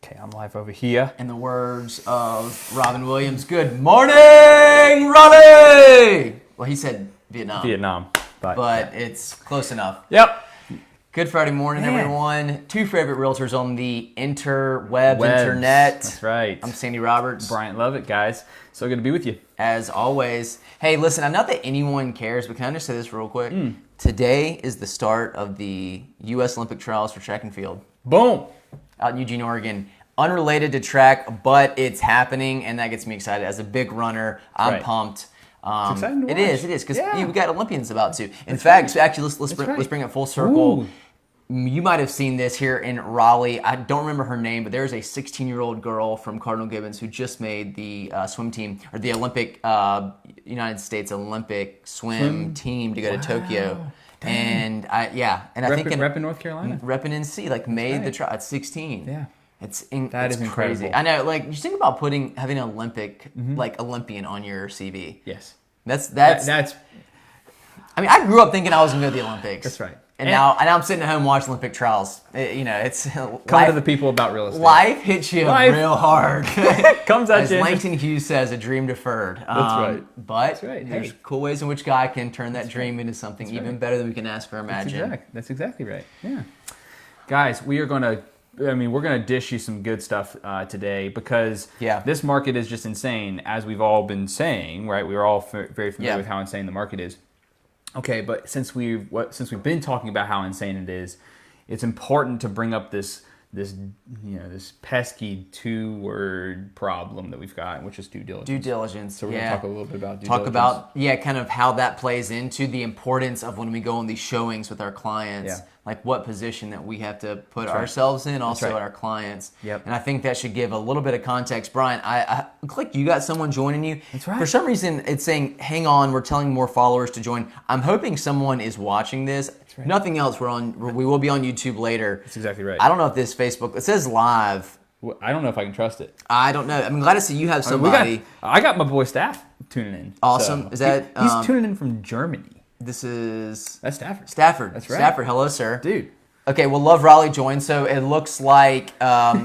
Okay, I'm live over here. In the words of Robin Williams, good morning, Raleigh! Well, he said Vietnam. But it's close enough. Yep. Good Friday morning, Man. everyone. Two favorite realtors on the internet. That's right. I'm Sandy Roberts. Bryant Lovett, guys. So good to be with you. As always. Hey, listen, not that anyone cares, but can I just say this real quick? Today is the start of the U.S. Olympic trials for track and field. Boom. Out in Eugene, Oregon. Unrelated to track, but it's happening, and that gets me excited. As a big runner, I'm pumped. It's exciting to watch. It is, because we got Olympians about to. In That's fact, right. actually, let's bring it full circle. Ooh. You might have seen this here in Raleigh. I don't remember her name, but there's a 16-year-old girl from Cardinal Gibbons who just made the swim team, or the Olympic United States Olympic swim team to go to Tokyo. Dang. And I think repping North Carolina. Repping NC, made the trial at 16. Yeah. It's That is crazy. incredible. I know, you think about having an Olympic, Olympian on your CV. Yes. That's. I mean, I grew up thinking I was gonna go to the Olympics. That's right. And now I'm sitting at home watching Olympic trials. It's Come life, to the people about real estate. Life hits you real hard. Comes at As you. Langston Hughes says, a dream deferred. That's right. But That's right. there's Hey. cool ways in which God can turn that dream into something even better than we can ask or imagine. That's exactly right. Yeah. Guys, we're going to dish you some good stuff today because this market is just insane, as we've all been saying, right? We're all very familiar with how insane the market is. Okay, but since we've been talking about how insane it is, it's important to bring up this pesky two-word problem that we've got, which is due diligence. Due diligence. So we're going to talk a little bit about due diligence. diligence. Talk about kind of how that plays into the importance of when we go on these showings with our clients. Yeah. What position that we have to put ourselves in, also our clients. Yep. And I think that should give a little bit of context. Brian, I clicked, you got someone joining you. That's right. For some reason, it's saying, hang on, we're telling more followers to join. I'm hoping someone is watching this. That's right. Nothing else, we will be on YouTube later. That's exactly right. I don't know if this Facebook, it says live. I don't know if I can trust it. I don't know. I'm glad to see you have somebody. I got my boy Staff tuning in. Awesome. So Is that he's tuning in from Germany? That's Stafford. That's right. Stafford, hello, sir. Dude. Okay, well, Love Raleigh joined, so it looks like,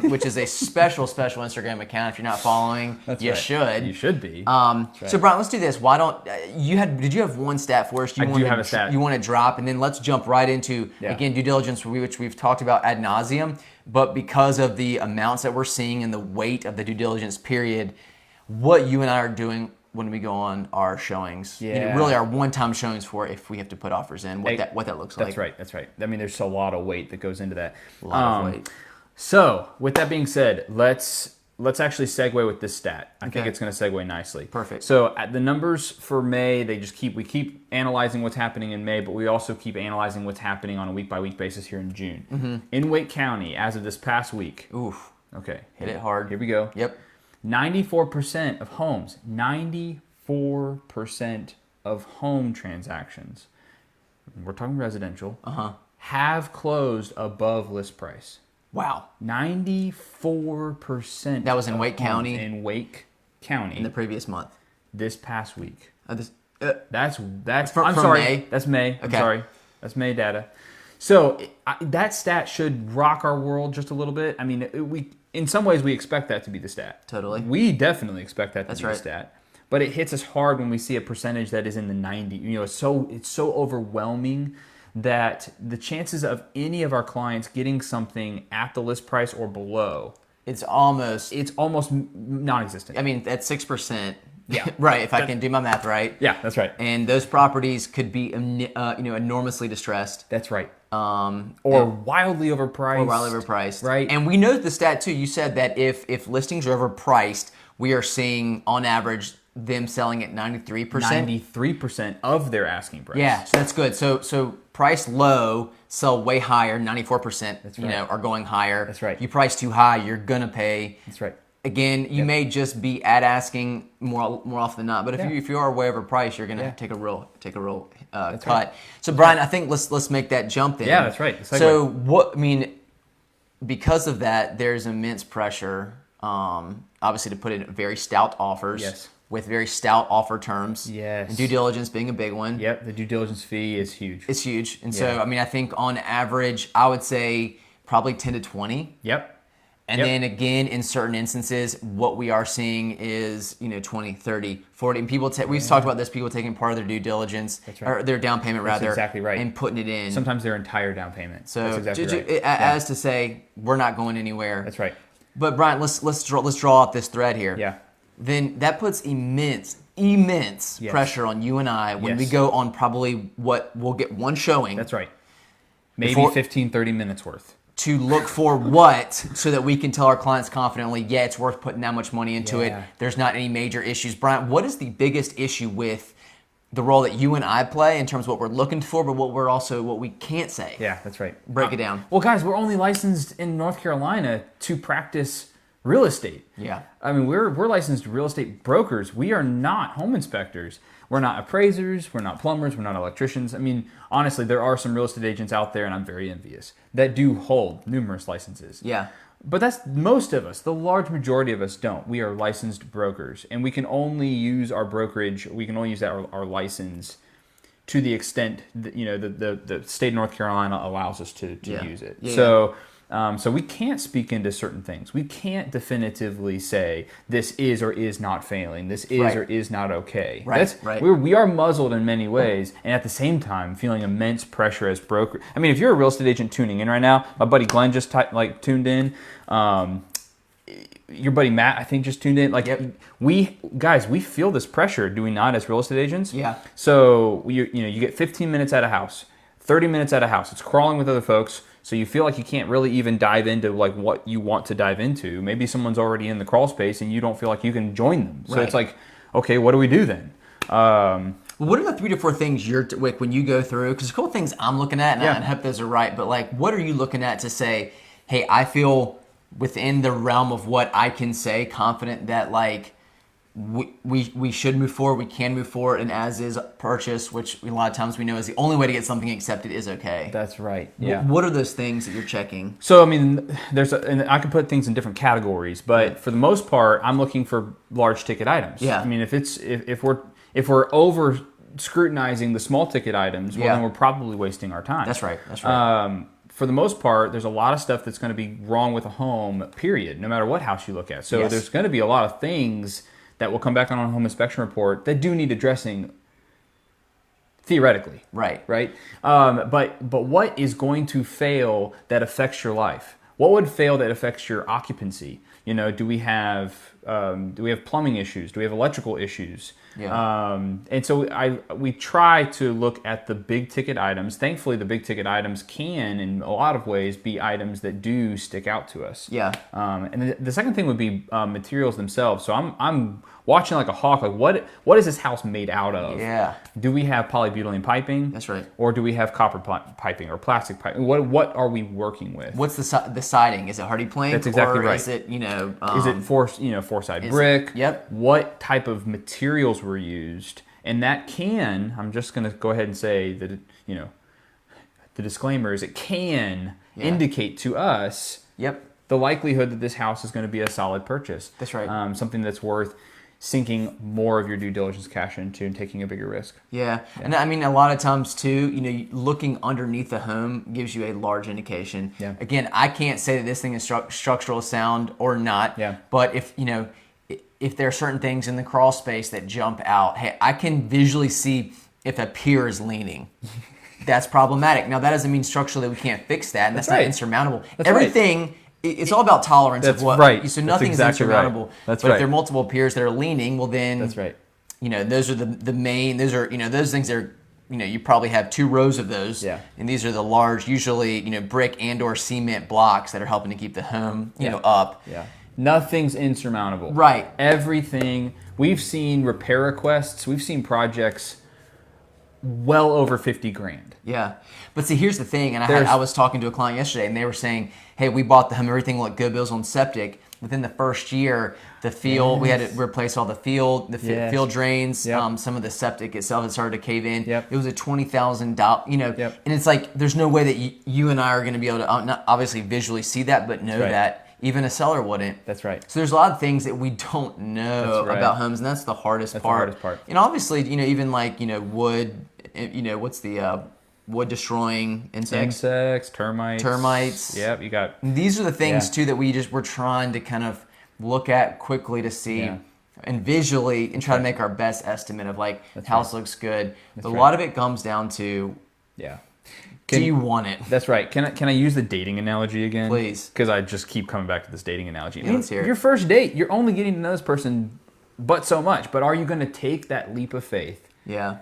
which is a special Instagram account. If you're not following, you should. You should be. So, Brian, let's do this. Why don't did you have one stat for us? I do have a stat. You want to drop, and then let's jump right into again due diligence, which we've talked about ad nauseum. But because of the amounts that we're seeing and the weight of the due diligence period, what you and I are doing when we go on our showings, really our one-time showings for if we have to put offers in, what that looks like. That's right. I mean, there's a lot of weight that goes into that. A lot of weight. So, with that being said, let's actually segue with this stat. I think it's going to segue nicely. Perfect. So, at the numbers for May, we keep analyzing what's happening in May, but we also keep analyzing what's happening on a week-by-week basis here in June. Mm-hmm. In Wake County, as of this past week. Oof. Okay. Hit it hard. Here we go. Yep. 94% of homes, 94% of home transactions, we're talking residential, have closed above list price. Wow. 94%. That was in Wake County? In Wake County. In the previous month. This past week. That's I'm from sorry. May? That's May. Okay. I'm sorry. That's May data. So that stat should rock our world just a little bit. I mean, in some ways we expect that to be the stat. Totally. We definitely expect that to be right. the stat. But it hits us hard when we see a percentage that is in the 90. It's so overwhelming that the chances of any of our clients getting something at the list price or below, it's almost non-existent. I mean, at 6%. Yeah. Right, if I can do my math right. Yeah, that's right. And those properties could be enormously distressed. That's right. Or wildly overpriced. Right. And we know the stat too. You said that if listings are overpriced, we are seeing on average them selling at 93%. 93% of their asking price. Yeah, so that's good. So price low, sell way higher, 94%. That's right. Are going higher. That's right. You price too high, you're gonna pay. That's right. Again, you may just be at asking more often than not, but if you are way overpriced, you're gonna take a real cut. Right. So Brian, I think let's make that jump then. Yeah, that's right. So because of that, there's immense pressure, obviously, to put in very stout offers. Yes. With very stout offer terms. Yes. And due diligence being a big one. Yep, the due diligence fee is huge. It's huge. And so, I think on average, I would say probably 10 to 20. Yep. And then again, in certain instances, what we are seeing is, 20, 30, 40. And people, we've talked about this, people taking part of their due diligence, or their down payment rather, exactly right. and putting it in. Sometimes their entire down payment. So that's exactly right. As to say, we're not going anywhere. That's right. But Brian, let's draw out this thread here. Yeah. Then that puts immense pressure on you and I when we go on probably what we'll get one showing. That's right. Maybe 15, 30 minutes worth. To look for what, so that we can tell our clients confidently, yeah, it's worth putting that much money into it. There's not any major issues. Brian, what is the biggest issue with the role that you and I play in terms of what we're looking for, but what we can't say? Yeah, that's right. Break it down. Well, guys, we're only licensed in North Carolina to practice real estate. Yeah. I mean, we're licensed real estate brokers. We are not home inspectors. We're not appraisers. We're not plumbers. We're not electricians. I mean, honestly, there are some real estate agents out there, and I'm very envious, that do hold numerous licenses. Yeah. But that's most of us. The large majority of us don't. We are licensed brokers, and we can only use our brokerage. We can only use our license to the extent that, the state of North Carolina allows us to use it. Yeah. So we can't speak into certain things. We can't definitively say this is or is not failing. This is or is not okay. Right. We are muzzled in many ways, and at the same time feeling immense pressure as broker. I mean, if you're a real estate agent tuning in right now, my buddy Glenn just tuned in. Your buddy Matt, I think, just tuned in. We feel this pressure, do we not, as real estate agents? Yeah. So you get 15 minutes at a house, 30 minutes at a house. It's crawling with other folks. So you feel like you can't really even dive into what you want to dive into. Maybe someone's already in the crawl space and you don't feel like you can join them. So it's like, okay, what do we do then? What are the 3 to 4 things when you go through? Because a couple things I'm looking at, and I hope those are right. But what are you looking at to say, hey, I feel within the realm of what I can say, confident that we should move forward, we can move forward, and as is purchase, which a lot of times we know is the only way to get something accepted, is okay. That's right. Yeah. What are those things that you're checking? So I mean, and I can put things in different categories, but for the most part, I'm looking for large ticket items. Yeah. I mean, if we're over scrutinizing the small ticket items, then we're probably wasting our time. That's right. For the most part, there's a lot of stuff that's going to be wrong with a home, period, no matter what house you look at. So there's going to be a lot of things that will come back on a home inspection report that do need addressing theoretically. Right. But what is going to fail that affects your life? What would fail that affects your occupancy? Do we have plumbing issues? Do we have electrical issues? Yeah. And so we try to look at the big ticket items. Thankfully, the big ticket items can, in a lot of ways, be items that do stick out to us. Yeah. And the second thing would be materials themselves. So I'm watching like a hawk. What is this house made out of? Yeah. Do we have polybutylene piping? That's right. Or do we have copper piping or plastic piping? What are we working with? What's the siding? Is it hardy plank? That's exactly right. Is it is it four-side brick? Yep. What type of materials were used? And that can, I'm just going to go ahead and say that the disclaimer is it can indicate to us the likelihood that this house is going to be a solid purchase. That's right. Something that's worth sinking more of your due diligence cash into and taking a bigger risk. Yeah. And I mean, a lot of times too, looking underneath the home gives you a large indication. Yeah. Again, I can't say that this thing is structural sound or not. Yeah. But if there are certain things in the crawl space that jump out, hey, I can visually see if a pier is leaning. That's problematic. Now, that doesn't mean structurally we can't fix that, and that's not insurmountable. Everything. It's all about tolerance of what. Right. So nothing is insurmountable. Right. That's but if there are multiple piers that are leaning, well then. That's right. Those are the main. Those are those things that are. You probably have 2 rows of those. Yeah. And these are the large, usually brick and/or cement blocks that are helping to keep the home up. Yeah. Nothing's insurmountable. Right. Everything. We've seen repair requests. We've seen projects well over $50,000. Yeah. But see, here's the thing, and I was talking to a client yesterday, and they were saying, hey, we bought the home, everything looked good, bills on septic. Within the first year, the field, we had to replace all the field field drains, some of the septic itself had started to cave in. Yep. It was a $20,000, and it's like, there's no way that you and I are going to be able to, not obviously visually see that, but know that even a seller wouldn't. That's right. So there's a lot of things that we don't know about homes, and that's the hardest part. The hardest part. And obviously, even like, wood, what's the wood destroying insects. Termites. Yep, you got. These are the things too that we're trying to kind of look at quickly to see and visually and try to make our best estimate of like house looks good. But a lot of it comes down to do you want it? That's right. Can I use the dating analogy again? Please. Because I just keep coming back to this dating analogy. Yeah, let's hear it. Your first date, you're only getting to know this person but so much. But are you going to take that leap of faith? Yeah.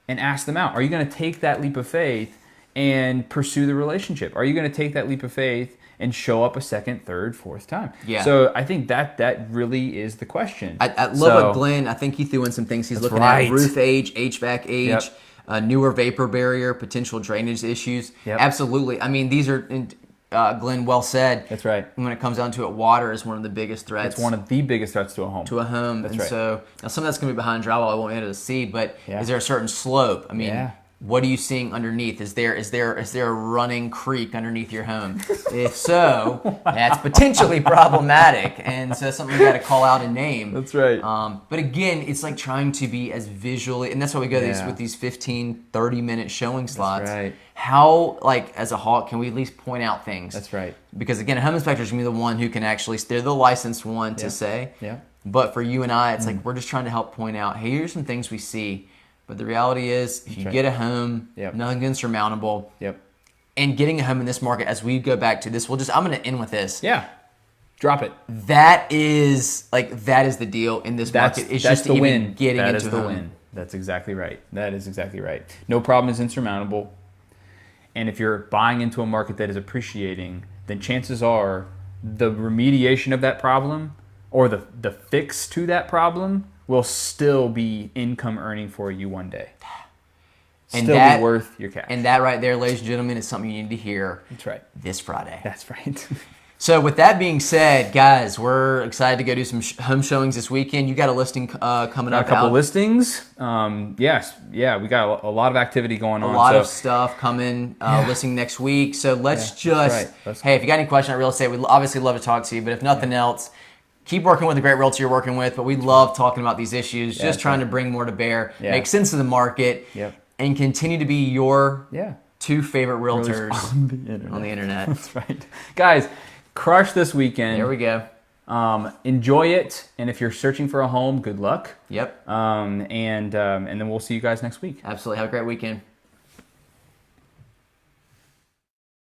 And ask them out? Are you going to take that leap of faith and pursue the relationship? Are you going to take that leap of faith and show up a second, third, fourth time? Yeah. So I think that really is the question. I love what Glenn, I think he threw in some things. He's looking at roof age, HVAC age, newer vapor barrier, potential drainage issues. Yep. Absolutely. I mean, these are, Glenn, well said. That's right. When it comes down to it, water is one of the biggest threats. It's one of the biggest threats to a home. That's right. So now some of that's going to be behind drywall. I won't be able to see, but is there a certain slope? I mean, what are you seeing underneath? Is there a running creek underneath your home? If so, that's potentially problematic, and so that's something we got to call out and name. That's right. But again, it's like trying to be as visually, and that's why we go with these 15, 30-minute showing slots. That's right. How, like, as a hawk, can we at least point out things? That's right. Because again, a home inspector is going to be the one who can actually, they're the licensed one to say. Yeah. But for you and I, it's like we're just trying to help point out, hey, here's some things we see. But the reality is, if you get a home, nothing's insurmountable. Yep. And getting a home in this market, as we go back to this, I'm going to end with this. Yeah. Drop it. That is the deal in this market. It's that's just the even win. getting that into is the home. win. That's exactly right. That is exactly right. No problem is insurmountable. And if you're buying into a market that is appreciating, then chances are the remediation of that problem or the fix to that problem will still be income earning for you one day. And still be worth your cash. And that right there, ladies and gentlemen, is something you need to hear. That's right. This Friday. That's right. So with that being said, guys, we're excited to go do some home showings this weekend. You got a listing coming up. A couple listings. Yes. Yeah, we got a lot of activity going on. A lot of stuff coming, listing next week. So let's hey, if you got any questions on real estate, we'd obviously love to talk to you. But if nothing else, keep working with the great realtor you're working with. But we love talking about these issues, just trying to bring more to bear, make sense of the market, and continue to be your two favorite realtors on the internet. That's right. Guys, crush this weekend. There we go. Enjoy it. And if you're searching for a home, good luck. Yep. And then we'll see you guys next week. Absolutely. Have a great weekend.